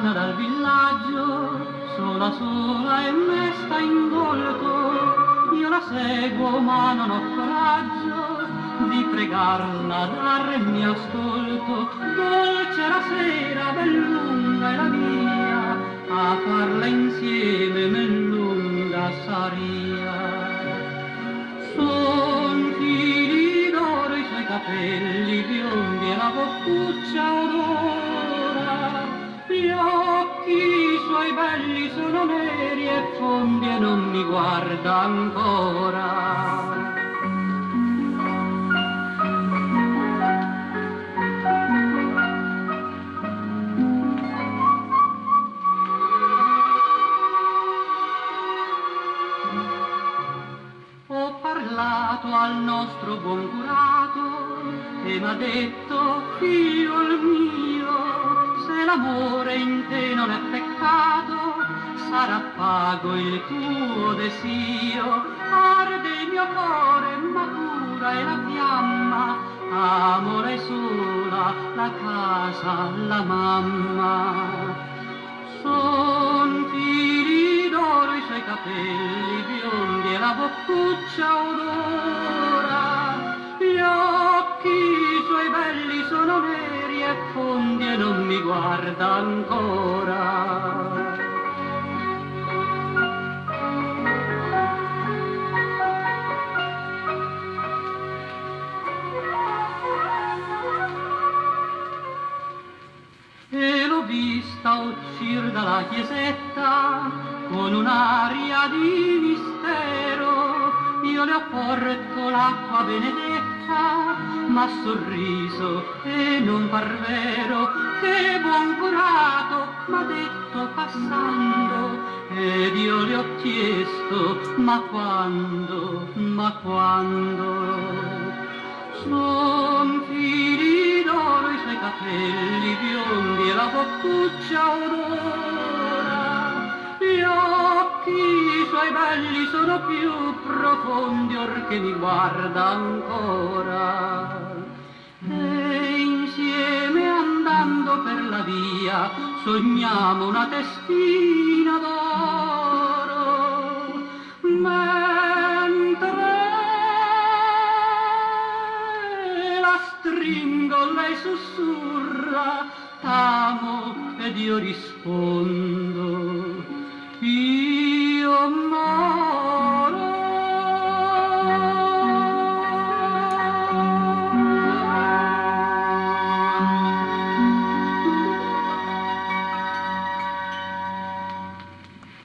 capanna dal villaggio, sola sola e mesta in volto, io la seguo ma non ho coraggio di pregarla, darmi ascolto. Dolce la sera, ben lunga è la via, a farla insieme men lunga saria. Son fili d'oro i suoi capelli biondi e la boccuccia odora, gli occhi suoi belli sono neri e fondi e non mi guarda ancora. Ho parlato al nostro buon curato e m'ha detto, figliol mio, se l'amore in te non è peccato, sarà pago il tuo desio. Arde il mio cuore, ma pura è la fiamma, amore sola, la casa, la mamma. Son fili d'oro i suoi capelli biondi e la boccuccia odora, gli occhi suoi belli sono neri e fondi e non mi guarda ancora. E l'ho vista uscir dalla chiesetta con un'aria di mistero, io le ho porto l'acqua benedetta, m'ha sorriso e non par vero, che buon curato m'ha detto passando, ed io le ho chiesto ma quando, ma quando? Son fili d'oro i suoi capelli biondi e la boccuccia odora, gli occhi suoi belli sono più profondi or che mi guarda ancora. E insieme andando per la via sogniamo una testina d'oro, mentre stringo, lei sussurra, t'amo ed io rispondo.